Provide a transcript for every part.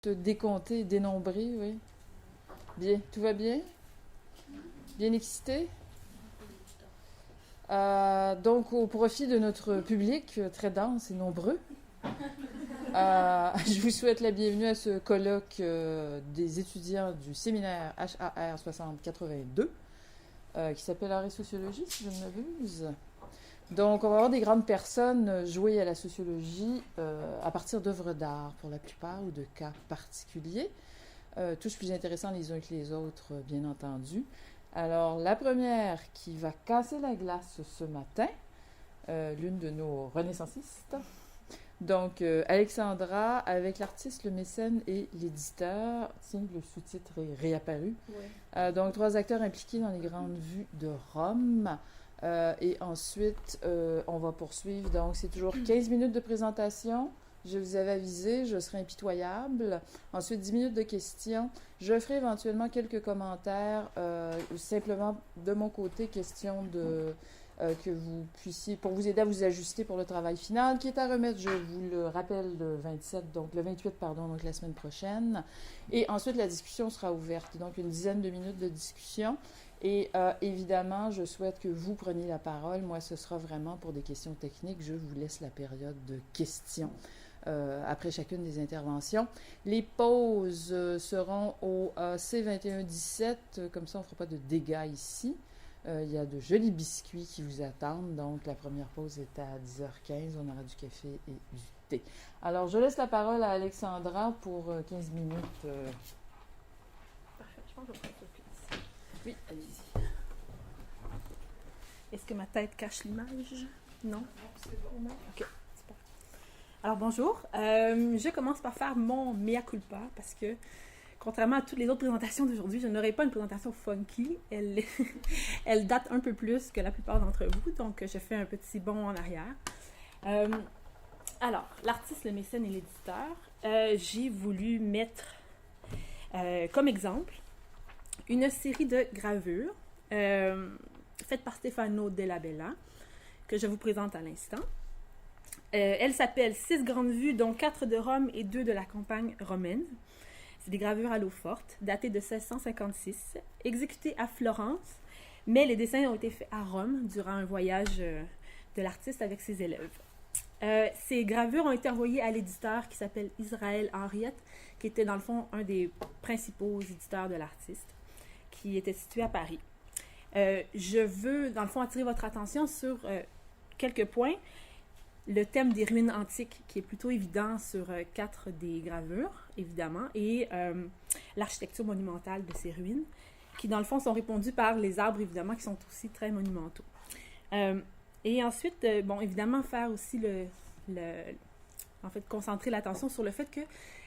te décompter, dénombrer, oui. Bien, tout va bien? Bien excité? Donc, au profit de notre public très dense et nombreux, je vous souhaite la bienvenue à ce colloque des étudiants du séminaire HAR 6082, qui s'appelle Art et sociologie, si je ne m'abuse. Donc, on va avoir des grandes personnes jouer à la sociologie à partir d'œuvres d'art, pour la plupart, ou de cas particuliers. Tous plus intéressants les uns que les autres, bien entendu. Alors, la première qui va casser la glace ce matin, l'une de nos renaissancistes. Donc, Alexandra, avec l'artiste, le mécène et l'éditeur. Tiens, le sous-titre est réapparu. Ouais. Donc, 3 acteurs impliqués dans les grandes vues de Rome. Et ensuite, on va poursuivre. Donc, c'est toujours 15 minutes de présentation. Je vous avais avisé, je serai impitoyable. Ensuite, 10 minutes de questions. Je ferai éventuellement quelques commentaires, simplement de mon côté, question de que vous puissiez, pour vous aider à vous ajuster pour le travail final, qui est à remettre, je vous le rappelle, le 27, donc le 28, pardon, donc la semaine prochaine. Et ensuite, la discussion sera ouverte, donc une dizaine de minutes de discussion. Et évidemment, je souhaite que vous preniez la parole. Moi, ce sera vraiment pour des questions techniques. Je vous laisse la période de questions. Après chacune des interventions. Les pauses seront au C2117, comme ça on ne fera pas de dégâts ici. Il y a de jolis biscuits qui vous attendent, donc la première pause est à 10h15, on aura du café et du thé. Alors je laisse la parole à Alexandra pour 15 minutes. Parfait, je pense que je vais prendre place. Oui, allez-y. Est-ce que ma tête cache l'image? Non? C'est bon. Ok. Alors bonjour, je commence par faire mon mea culpa parce que contrairement à toutes les autres présentations d'aujourd'hui, je n'aurai pas une présentation funky, elle date un peu plus que la plupart d'entre vous, donc je fais un petit bond en arrière. Alors, l'artiste, le mécène et l'éditeur, j'ai voulu mettre comme exemple une série de gravures faites par Stefano Della Bella que je vous présente à l'instant. Elle s'appelle 6 grandes vues, dont 4 de Rome et 2 de la campagne romaine. C'est des gravures à l'eau forte, datées de 1656, exécutées à Florence, mais les dessins ont été faits à Rome durant un voyage de l'artiste avec ses élèves. Ces gravures ont été envoyées à l'éditeur qui s'appelle Israël Henriette, qui était dans le fond un des principaux éditeurs de l'artiste, qui était situé à Paris. Je veux, dans le fond, attirer votre attention sur quelques points. Le thème des ruines antiques, qui est plutôt évident sur 4 des gravures, évidemment, et l'architecture monumentale de ces ruines, qui, dans le fond, sont répondues par les arbres, évidemment, qui sont aussi très monumentaux. Et ensuite, bon, évidemment, faire aussi en fait, concentrer l'attention sur le fait que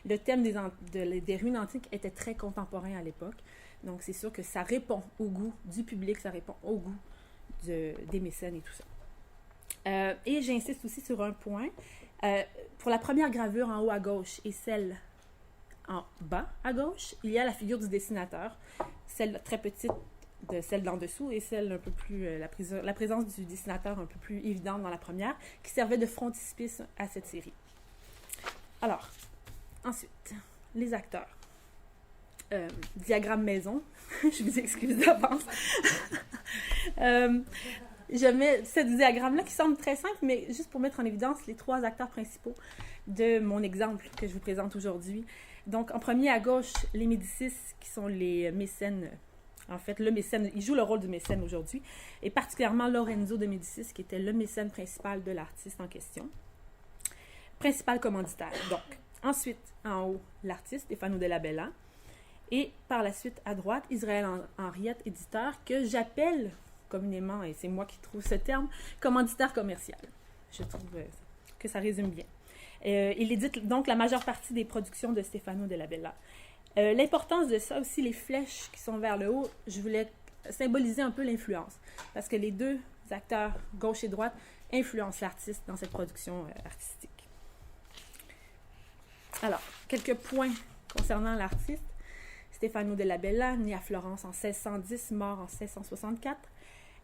le thème des ruines antiques était très contemporain à l'époque. Donc, c'est sûr que ça répond au goût du public, ça répond au goût des mécènes et tout ça. Et j'insiste aussi sur un point. Pour la première gravure en haut à gauche et celle en bas à gauche, il y a la figure du dessinateur, celle très petite de celle d'en dessous et celle un peu plus, la présence du dessinateur un peu plus évidente dans la première, qui servait de frontispice à cette série. Alors, ensuite, les acteurs. Diagramme maison, je vous excuse d'avance. Je mets ce diagramme-là qui semble très simple, mais juste pour mettre en évidence les 3 acteurs principaux de mon exemple que je vous présente aujourd'hui. Donc, en premier à gauche, les Médicis, qui sont les mécènes. En fait, le mécène, il joue le rôle du mécène aujourd'hui, et particulièrement Lorenzo de Médicis, qui était le mécène principal de l'artiste en question. Principal commanditaire. Donc, ensuite, en haut, l'artiste, Stefano Della Bella, et par la suite, à droite, Israël Henriette, éditeur, que j'appelle communément, et c'est moi qui trouve ce terme, commanditaire commercial. Je trouve que ça résume bien. Il édite donc la majeure partie des productions de Stefano Della Bella. L'importance de ça aussi, les flèches qui sont vers le haut, je voulais symboliser un peu l'influence, parce que les 2 acteurs, gauche et droite, influencent l'artiste dans cette production artistique. Alors, quelques points concernant l'artiste. Stefano Della Bella, né à Florence en 1610, mort en 1664,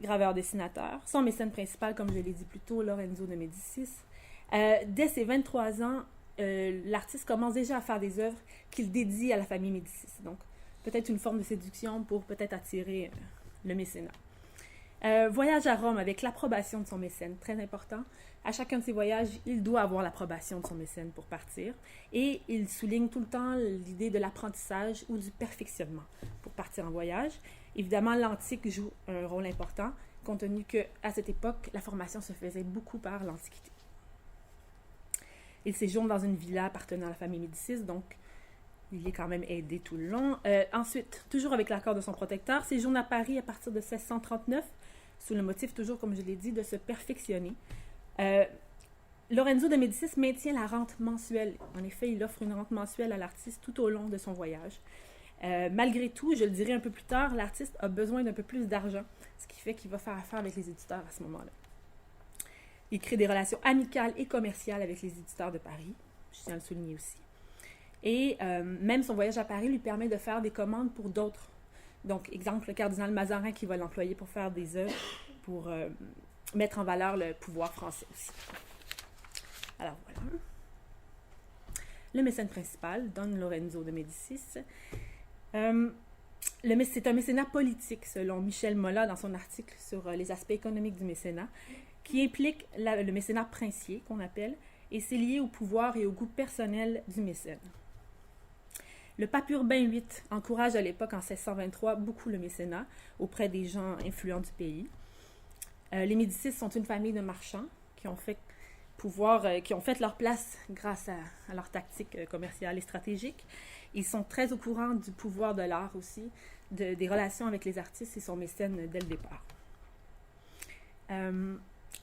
graveur-dessinateur. Son mécène principal, comme je l'ai dit plus tôt, Lorenzo de Médicis. Dès ses 23 ans, l'artiste commence déjà à faire des œuvres qu'il dédie à la famille Médicis. Donc, peut-être une forme de séduction pour peut-être attirer le mécénat. Voyage à Rome avec l'approbation de son mécène, très important. À chacun de ses voyages, il doit avoir l'approbation de son mécène pour partir. Et il souligne tout le temps l'idée de l'apprentissage ou du perfectionnement pour partir en voyage. Évidemment, l'antique joue un rôle important, compte tenu qu'à cette époque, la formation se faisait beaucoup par l'Antiquité. Il séjourne dans une villa appartenant à la famille Médicis, donc il est quand même aidé tout le long. Ensuite, toujours avec l'accord de son protecteur, séjourne à Paris à partir de 1639, sous le motif, toujours comme je l'ai dit, de se perfectionner. Lorenzo de Médicis maintient la rente mensuelle. En effet, il offre une rente mensuelle à l'artiste tout au long de son voyage. Malgré tout, je le dirai un peu plus tard, l'artiste a besoin d'un peu plus d'argent, ce qui fait qu'il va faire affaire avec les éditeurs à ce moment-là. Il crée des relations amicales et commerciales avec les éditeurs de Paris, je tiens à le souligner aussi. Et même son voyage à Paris lui permet de faire des commandes pour d'autres. Donc, exemple, le cardinal Mazarin qui va l'employer pour faire des œuvres, pour mettre en valeur le pouvoir français aussi. Alors, voilà. Le mécène principal, Don Lorenzo de Médicis. C'est un mécénat politique, selon Michel Molla dans son article sur les aspects économiques du mécénat, qui implique le mécénat princier, qu'on appelle, et c'est lié au pouvoir et au goût personnel du mécène. Le pape Urbain VIII encourage à l'époque, en 1623, beaucoup le mécénat auprès des gens influents du pays. Les Médicis sont une famille de marchands qui ont fait leur place grâce à leur tactique commerciale et stratégique. Ils sont très au courant du pouvoir de l'art aussi, des relations avec les artistes et sont mécènes dès le départ.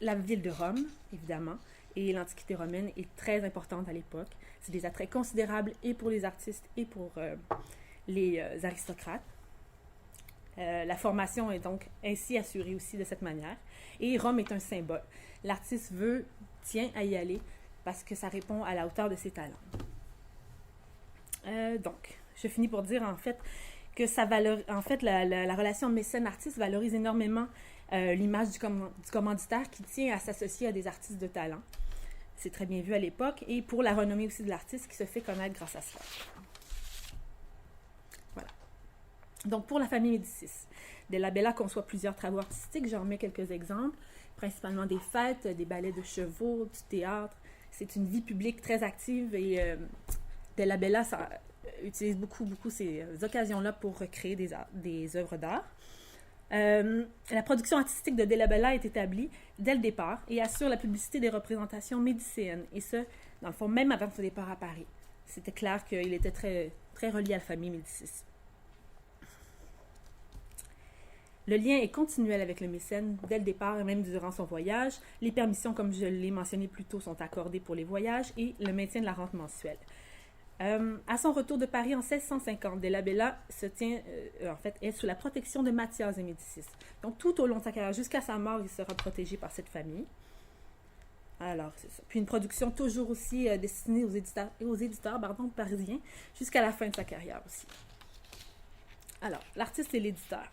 La ville de Rome, évidemment, et l'Antiquité romaine est très importante à l'époque. C'est des attraits considérables et pour les artistes et pour les aristocrates. La formation est donc ainsi assurée aussi de cette manière. Et Rome est un symbole. L'artiste tient à y aller parce que ça répond à la hauteur de ses talents. Donc, je finis pour dire en fait que la relation mécène-artiste valorise énormément l'image du commanditaire qui tient à s'associer à des artistes de talent. C'est très bien vu à l'époque et pour la renommée aussi de l'artiste qui se fait connaître grâce à cela. Voilà. Donc, pour la famille Médicis, Della Bella conçoit plusieurs travaux artistiques. J'en mets quelques exemples, principalement des fêtes, des ballets de chevaux, du théâtre. C'est une vie publique très active et Della Bella utilise beaucoup ces occasions-là pour recréer des œuvres d'art. La production artistique de Della Bella est établie dès le départ et assure la publicité des représentations médicéennes, et ce, dans le fond, même avant son départ à Paris. C'était clair qu'il était très, très relié à la famille Médicis. Le lien est continuel avec le mécène dès le départ et même durant son voyage. Les permissions, comme je l'ai mentionné plus tôt, sont accordées pour les voyages et le maintien de la rente mensuelle. À son retour de Paris en 1650, Della Bella est sous la protection de Mathias de Médicis. Donc, tout au long de sa carrière, jusqu'à sa mort, il sera protégé par cette famille. Alors, c'est ça. Puis une production toujours aussi destinée aux éditeurs parisiens, jusqu'à la fin de sa carrière aussi. Alors, l'artiste et l'éditeur.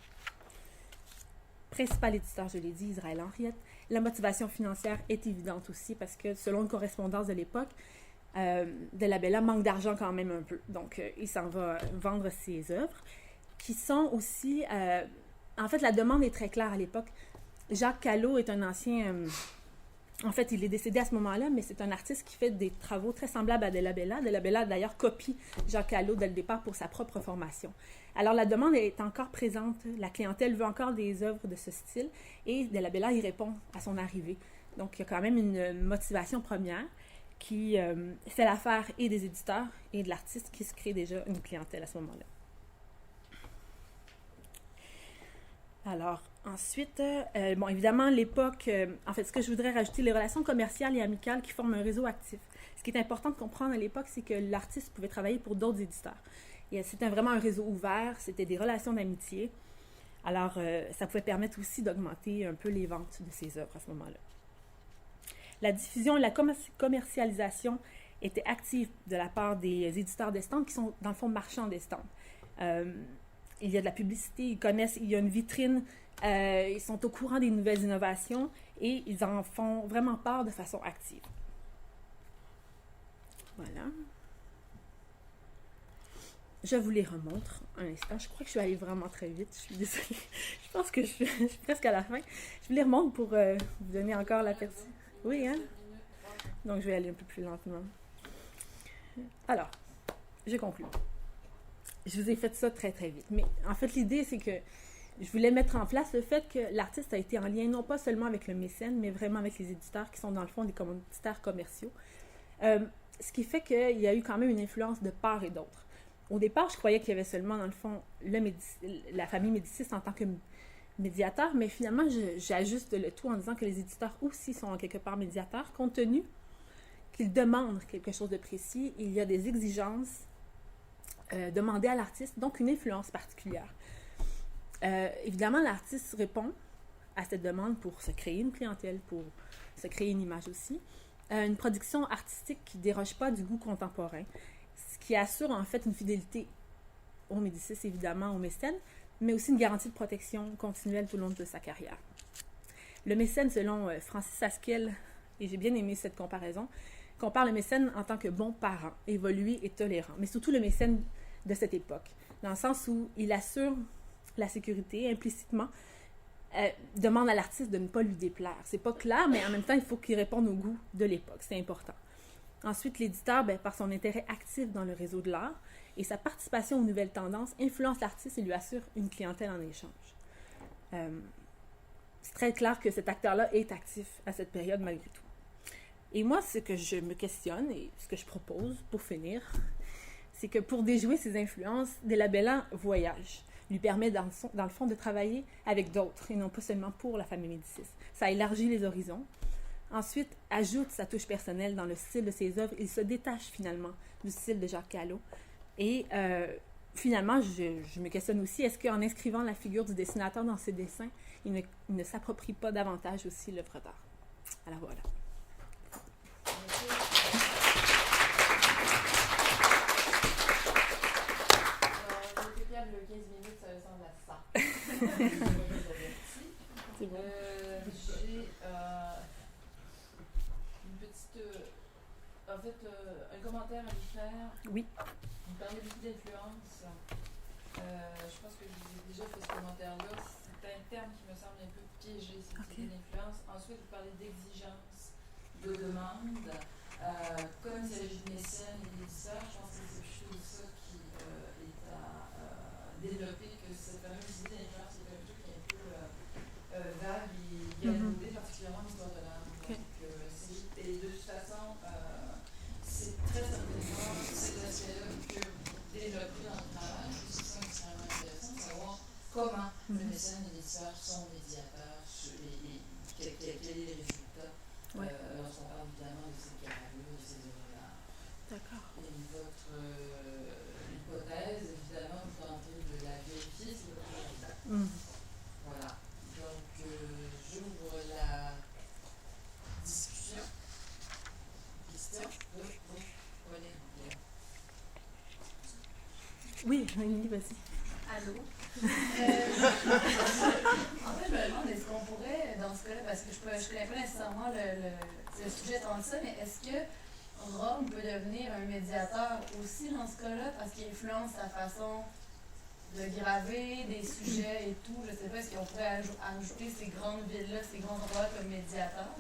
Principal éditeur, je l'ai dit, Israël Henriette. La motivation financière est évidente aussi, parce que selon une correspondance de l'époque, Della Bella manque d'argent quand même un peu. Donc, il s'en va vendre ses œuvres, qui sont aussi... en fait, la demande est très claire à l'époque. Jacques Callot est un ancien... en fait, il est décédé à ce moment-là, mais c'est un artiste qui fait des travaux très semblables à Della Bella. Della Bella, d'ailleurs, copie Jacques Callot dès le départ pour sa propre formation. Alors, la demande est encore présente. La clientèle veut encore des œuvres de ce style, et Della Bella y répond à son arrivée. Donc, il y a quand même une motivation première qui fait l'affaire et des éditeurs et de l'artiste qui se crée déjà une clientèle à ce moment-là. Alors, ensuite, évidemment, l'époque... en fait, ce que je voudrais rajouter, les relations commerciales et amicales qui forment un réseau actif. Ce qui est important de comprendre à l'époque, c'est que l'artiste pouvait travailler pour d'autres éditeurs. Et c'était vraiment un réseau ouvert, c'était des relations d'amitié. Alors, ça pouvait permettre aussi d'augmenter un peu les ventes de ses œuvres à ce moment-là. La diffusion et la commercialisation étaient actives de la part des éditeurs d'estampes qui sont, dans le fond, marchands d'estampes. Il y a de la publicité, il y a une vitrine, ils sont au courant des nouvelles innovations et ils en font vraiment part de façon active. Voilà. Je vous les remontre un instant. Je crois que je suis allée vraiment très vite. Je suis désolée. Je pense que je suis presque à la fin. Je vous les remonte pour vous donner encore l'aperçu. Oui, hein? Donc, je vais aller un peu plus lentement. Alors, je conclue. Je vous ai fait ça très, très vite. Mais en fait, l'idée, c'est que je voulais mettre en place le fait que l'artiste a été en lien non pas seulement avec le mécène, mais vraiment avec les éditeurs qui sont dans le fond des commanditaires commerciaux. Ce qui fait qu'il y a eu quand même une influence de part et d'autre. Au départ, je croyais qu'il y avait seulement, dans le fond, la famille Médicis en tant que médiateur, mais finalement, j'ajuste le tout en disant que les éditeurs aussi sont en quelque part médiateurs, compte tenu qu'ils demandent quelque chose de précis. Il y a des exigences demandées à l'artiste, donc une influence particulière. Évidemment, l'artiste répond à cette demande pour se créer une clientèle, pour se créer une image aussi. Une production artistique qui ne déroge pas du goût contemporain, ce qui assure en fait une fidélité aux Médicis, évidemment, aux mécènes, mais aussi une garantie de protection continuelle tout au long de sa carrière. Le mécène, selon Francis Haskell, et j'ai bien aimé cette comparaison, compare le mécène en tant que bon parent, évolué et tolérant, mais surtout le mécène de cette époque, dans le sens où il assure la sécurité implicitement, demande à l'artiste de ne pas lui déplaire. C'est pas clair, mais en même temps, il faut qu'il réponde au goût de l'époque. C'est important. Ensuite, l'éditeur, par son intérêt actif dans le réseau de l'art et sa participation aux nouvelles tendances, influence l'artiste et lui assure une clientèle en échange. C'est très clair que cet acteur-là est actif à cette période malgré tout. Et moi, ce que je me questionne et ce que je propose pour finir, c'est que pour déjouer ces influences, Delabella voyage, lui permet dans le fond de travailler avec d'autres et non pas seulement pour la famille Médicis. Ça élargit les horizons. Ensuite, ajoute sa touche personnelle dans le style de ses œuvres. Il se détache finalement du style de Jacques Callot. Et finalement, je me questionne aussi, est-ce qu'en inscrivant la figure du dessinateur dans ses dessins, il ne s'approprie pas davantage aussi l'œuvre d'art? Alors voilà. Le 15 minutes, ça ressemble à ça. C'est bon. J'ai une petite. En fait, un commentaire à lui faire. Oui. Vous parlez beaucoup d'influence. Je pense que je vous ai déjà fait ce commentaire-là. C'est un terme qui me semble un peu piégé, c'est okay. L'influence. Ensuite, vous parlez d'exigence, de demande. Comme il s'agit de mécènes et d'éditeurs, je pense que c'est plutôt ça qui est à développer, que cette fameuse idée d'influence est quelque chose qui est un peu vague et galvaudé, particulièrement en histoire de l'art. Okay. Et de toute façon, c'est très certainement cet aspect-là que développer dans le travail. C'est ça extrêmement intéressant de savoir comment le mécène et l'éditeur sont médiateurs et quel est le résultat lorsqu'on parle évidemment de ces gravures, de ces œuvres-là. D'accord. Et votre hypothèse, évidemment, vous tentez de la vérifier, c'est votre résultat. Voilà. Donc, j'ouvre la discussion. Question? Oui, Émilie, vas-y. Allô? En fait, je me demande, est-ce qu'on pourrait, dans ce cas-là, parce que je ne connais pas nécessairement le sujet tant que ça, mais est-ce que Rome peut devenir un médiateur aussi dans ce cas-là, parce qu'il influence sa façon de graver des sujets et tout? Je ne sais pas, est-ce qu'on pourrait ajouter ces grandes villes-là, ces grands endroits comme médiateurs?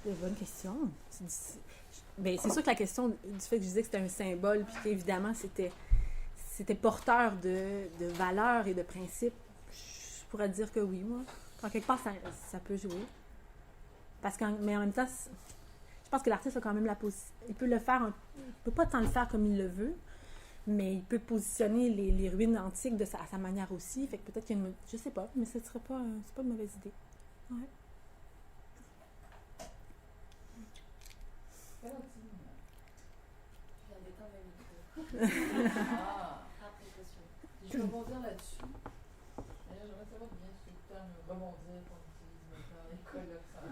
C'est une bonne question. C'est sûr que la question du fait que je disais que c'était un symbole, puis qu'évidemment, c'était porteur de valeurs et de principes, je pourrais dire que oui, moi. En quelque part, ça peut jouer. Mais en même temps, je pense que l'artiste a quand même la possibilité. Il peut le faire, il ne peut pas tant le faire comme il le veut, mais il peut positionner les ruines antiques à sa manière aussi. Fait que peut-être qu'il y a une... Je sais pas, mais ce serait pas, c'est pas une mauvaise idée. Ouais. Je vais rebondir là-dessus. D'ailleurs, j'aimerais savoir bien ce que le terme rebondir qu'on utilise maintenant dans les colloques sans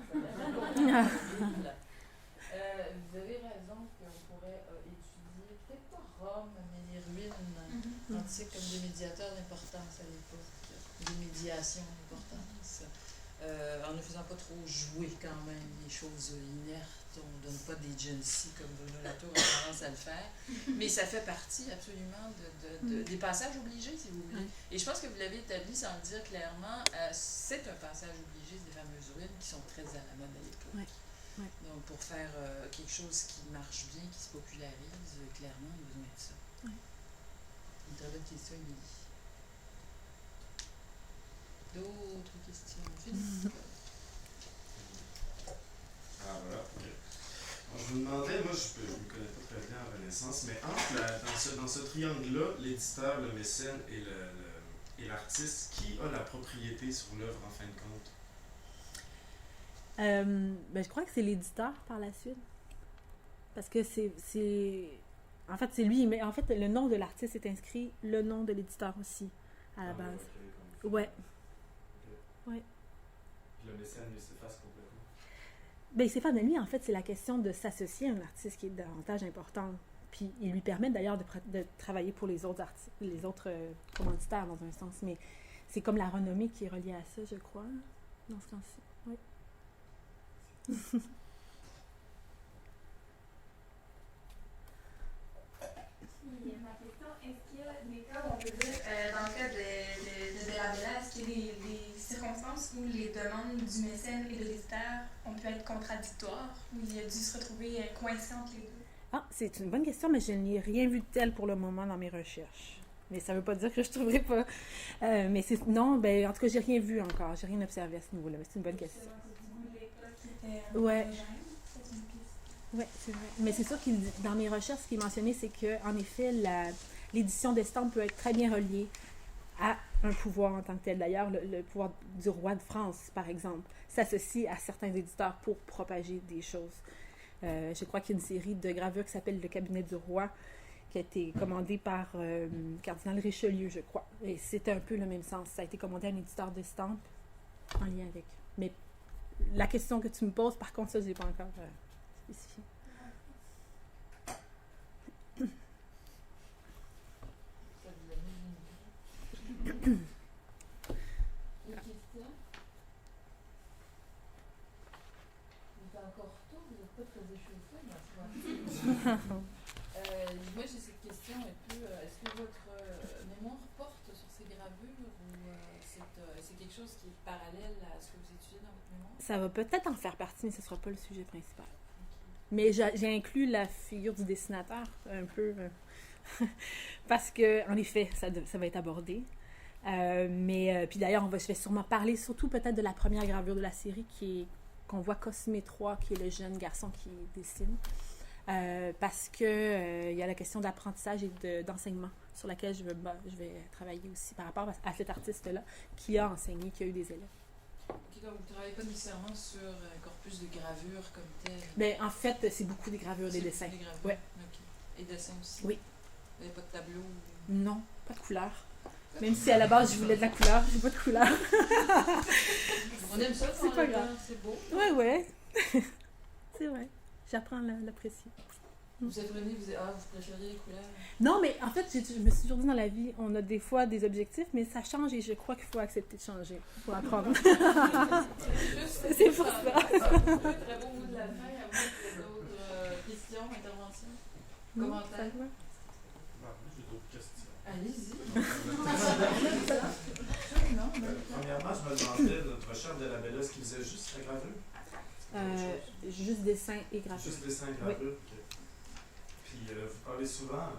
vous avez raison qu'on pourrait étudier, peut-être pas Rome, mais les ruines antiques comme des médiateurs d'importance à l'époque, des médiations d'importance. en ne faisant pas trop jouer quand même les choses inertes. On ne donne pas des Genesee comme Bruno Latour a tendance à le faire. Mais ça fait partie absolument des passages obligés, si vous voulez. Et je pense que vous l'avez établi sans le dire clairement. C'est un passage obligé des fameuses ruines qui sont très à la mode à l'époque. Ouais. Ouais. Donc, pour faire quelque chose qui marche bien, qui se popularise, clairement, il y a besoin de ça. Ouais. Une très bonne question, Émilie. D'autres questions? Philippe? Ah, voilà, ok. Alors, je me demandais, moi, je ne me connais pas très bien en Renaissance, mais dans ce triangle-là, l'éditeur, le mécène et l'artiste, qui a la propriété sur l'œuvre en fin de compte? Ben, je crois que c'est l'éditeur par la suite. Parce que en fait, c'est lui, mais en fait, le nom de l'artiste est inscrit, le nom de l'éditeur aussi, à la base. Okay, Ouais. Okay. Ouais. Puis le mécène, lui, s'efface complètement. Ben, il s'efface de lui, en fait, c'est la question de s'associer à un artiste qui est davantage important. Puis il lui permet d'ailleurs de travailler pour les autres commanditaires dans un sens. Mais c'est comme la renommée qui est reliée à ça, je crois, dans ce sens-ci. Oui. Ma question, est-ce qu'il y a des cas où on peut dire, dans le cas de la Bella, est-ce qu'il y a des circonstances où les demandes du mécène et de l'éditeur ont pu être contradictoires, où il a dû se retrouver coincé entre les deux? Ah, c'est une bonne question, mais je n'ai rien vu de tel pour le moment dans mes recherches. Mais ça ne veut pas dire que je ne trouverai pas. Mais non, ben, en tout cas, j'ai rien vu encore. J'ai rien observé à ce niveau-là. Mais c'est une bonne question. Ouais. Oui, c'est vrai. Mais c'est sûr que dans mes recherches, ce qui est mentionné, c'est qu'en effet, l'édition d'estampes peut être très bien reliée à un pouvoir en tant que tel. D'ailleurs, le pouvoir du roi de France, par exemple, s'associe à certains éditeurs pour propager des choses. Je crois qu'il y a une série de gravures qui s'appelle Le Cabinet du Roi, qui a été commandée par Cardinal Richelieu, je crois. Et c'était un peu le même sens. Ça a été commandé à un éditeur d'estampes en lien avec. Mais la question que tu me poses, par contre, ça, je n'ai pas encore spécifié. Moi, j'ai cette question un peu, est-ce que votre mémoire porte sur ces gravures ou c'est quelque chose qui est parallèle à ce que vous étudiez dans votre mémoire? Ça va peut-être en faire partie, mais ce ne sera pas le sujet principal. Mais j'ai inclus la figure du dessinateur un peu, parce que en effet, ça va être abordé. Puis d'ailleurs, je vais sûrement parler surtout peut-être de la première gravure de la série qu'on voit Cosme 3, qui est le jeune garçon qui dessine. Parce que il y a la question d'apprentissage et d'enseignement sur laquelle je vais travailler aussi par rapport à cet artiste-là qui a enseigné, qui a eu des élèves. Ok, donc vous ne travaillez pas nécessairement sur un corpus de gravures comme tel? Ben, en fait, c'est beaucoup des gravures, des dessins. Des gravures. Ouais. Okay. Et dessins aussi? Oui. Vous n'avez pas de tableau? Non, pas de couleur. Même si à la base, je voulais de la couleur, j'ai pas de couleur. On aime ça, c'est pas grave. C'est beau. Ouais. C'est vrai. J'apprends à l'apprécier. Vous êtes venu, vous préfériez les couleurs? Non, mais en fait, je me suis toujours dit dans la vie, on a des fois des objectifs, mais ça change et je crois qu'il faut accepter de changer. Il faut apprendre. C'est pour ça. Très beau mot de la fin. À vous, d'autres questions, interventions, commentaires? J'ai d'autres questions. Allez-y. Premièrement, je me demandais, notre recherche de la Bella, est-ce qu'il faisait juste la gravure? Juste dessin et gravure. Juste dessin et gravure? Oui. Okay. Puis vous parlez souvent.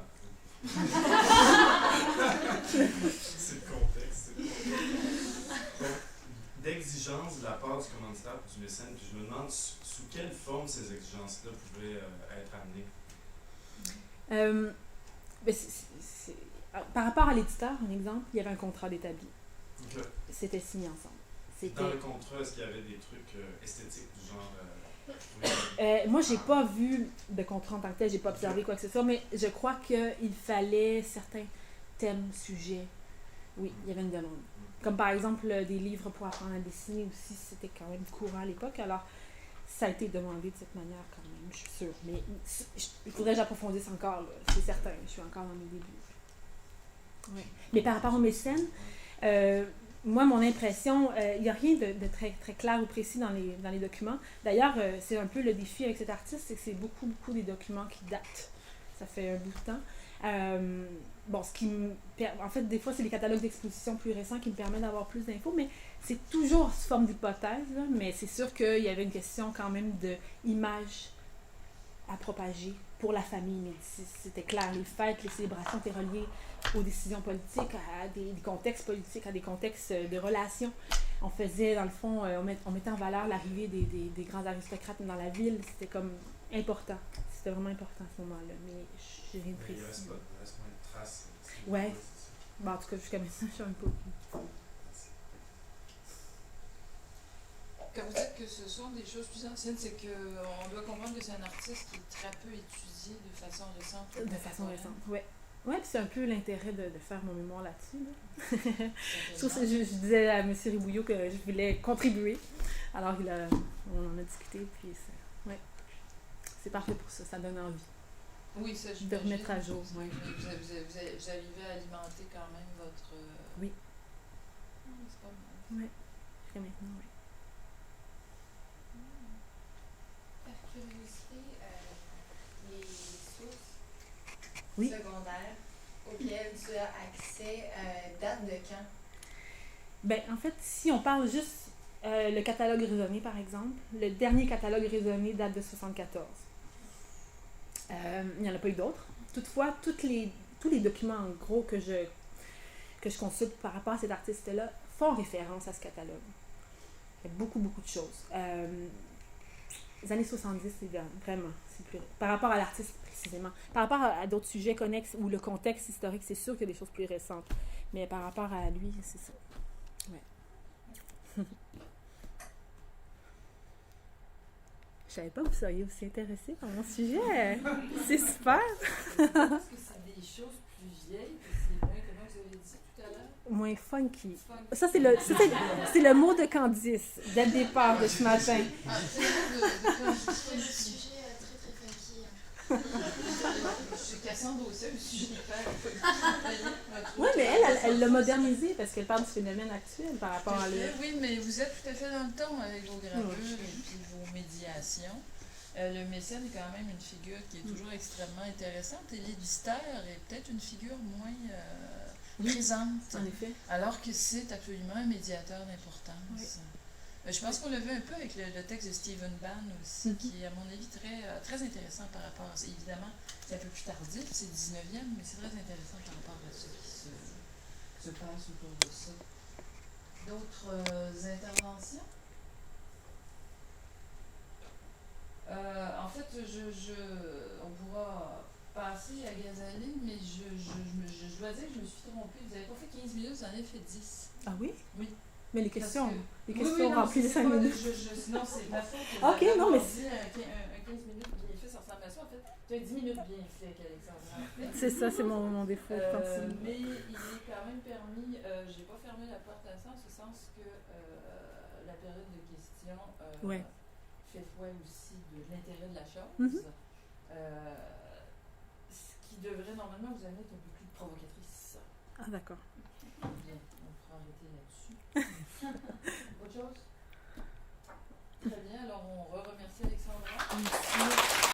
C'est le contexte. Donc, d'exigence de la part du commanditaire ou du mécène, puis je me demande sous quelle forme ces exigences-là pouvaient être amenées. Par rapport à l'éditeur, un exemple, il y avait un contrat d'établi. Okay. C'était signé ensemble. Dans le contrat, est-ce qu'il y avait des trucs esthétiques du genre... moi, j'ai pas vu de contrat en tant que tel, j'ai pas observé quoi que ce soit, mais je crois qu'il fallait certains thèmes, sujets. Oui, il y avait une demande. Comme par exemple, des livres pour apprendre à dessiner aussi, c'était quand même courant à l'époque, alors ça a été demandé de cette manière quand même, je suis sûre. Mais il faudrait que j'approfondisse encore, là, c'est certain, je suis encore dans mes débuts. Ouais. Mais par rapport aux mécènes, moi, mon impression, il n'y a rien de très, très clair ou précis dans les documents. D'ailleurs, c'est un peu le défi avec cet artiste, c'est que c'est beaucoup, beaucoup des documents qui datent. Ça fait un bout de temps. Bon, en fait, des fois, c'est les catalogues d'exposition plus récents qui me permettent d'avoir plus d'infos, mais c'est toujours sous forme d'hypothèse, là, mais c'est sûr qu'il y avait une question quand même d'image à propager pour la famille Médicis. C'était clair, les fêtes, les célébrations étaient reliées aux décisions politiques, à des contextes politiques, à des contextes de relations. On faisait, dans le fond, on mettait en valeur l'arrivée des grands aristocrates dans la ville. C'était comme important. C'était vraiment important à ce moment-là, mais j'ai rien de Mais il précis. reste pas de traces. Ouais. Bon, en tout cas, jusqu'à maintenant, je suis un peu... Quand vous dites que ce sont des choses plus anciennes, c'est qu'on doit comprendre que c'est un artiste qui est très peu étudié de façon récente. De façon récente, oui. Oui, puis c'est un peu l'intérêt de faire mon mémoire là-dessus. Là. Je disais à M. Ribouillot que je voulais contribuer. Alors, on en a discuté, puis c'est parfait pour ça, ça donne envie. Oui, ça, de remettre à jour. Oui. Vous arrivez à alimenter quand même votre... Oui. C'est pas mal. Oui, jusqu'à maintenant, oui. Par curiosité, les sources Oui. secondaires auxquelles tu as accès datent de quand? Ben, en fait, si on parle juste le catalogue raisonné, par exemple, le dernier catalogue raisonné date de 1974. Il n'y en a pas eu d'autres. Toutefois, tous les documents, en gros, que je consulte par rapport à cet artiste-là font référence à ce catalogue. Il y a beaucoup, beaucoup de choses. Les années 70, vraiment, c'est plus... Par rapport à l'artiste, précisément. Par rapport à d'autres sujets connexes ou le contexte historique, c'est sûr qu'il y a des choses plus récentes. Mais par rapport à lui, c'est ça. Ouais. Je savais pas que vous seriez aussi intéressé par mon sujet. C'est super. Est-ce que c'est des choses plus vieilles que c'est moins, comment vous avez dit tout à l'heure? Moins funky. Ça, c'est le mot de Candice, dès le départ de ce matin. C'est un sujet très très funky. Je suis Cassandre aussi, un sujet hyper. Oui, mais elle l'a modernisé parce qu'elle parle du phénomène actuel par rapport à lui. Oui, mais vous êtes tout à fait dans le ton avec vos gravures et puis vos médiations. Le mécène est quand même une figure qui est toujours extrêmement intéressante et l'éditeur est peut-être une figure moins présente. En effet. Alors que c'est absolument un médiateur d'importance. Oui. Je pense qu'on l'a vu un peu avec le texte de Stephen Bann aussi, qui est à mon avis très intéressant par rapport à ça. Évidemment, c'est un peu plus tardif, c'est 19e, mais c'est très intéressant par rapport à ce qui se passe autour de ça. D'autres interventions? En fait, on pourra passer à Gazaline, mais je dois dire que je me suis trompée. Vous n'avez pas fait 15 minutes, vous en avez fait 10. Ah oui? Oui. Mais les questions Oui, remplissent les 5 minutes. Non, c'est ma faute. Ok, non, mais un 15 minutes bien fait, ça ressemble à ça. En fait, tu as 10 minutes bien fait, Alexandra. c'est ça, c'est mon défaut. Mais il est quand même permis, j'ai pas fermé la porte à ça, en ce sens que la période de questions fait foi aussi de l'intérêt de la chose. Ce qui devrait normalement vous amener être un peu plus provocatrice. Ah, d'accord. Bien, on pourra arrêter là-dessus. Autre chose? Très bien, alors on remercie Alexandra.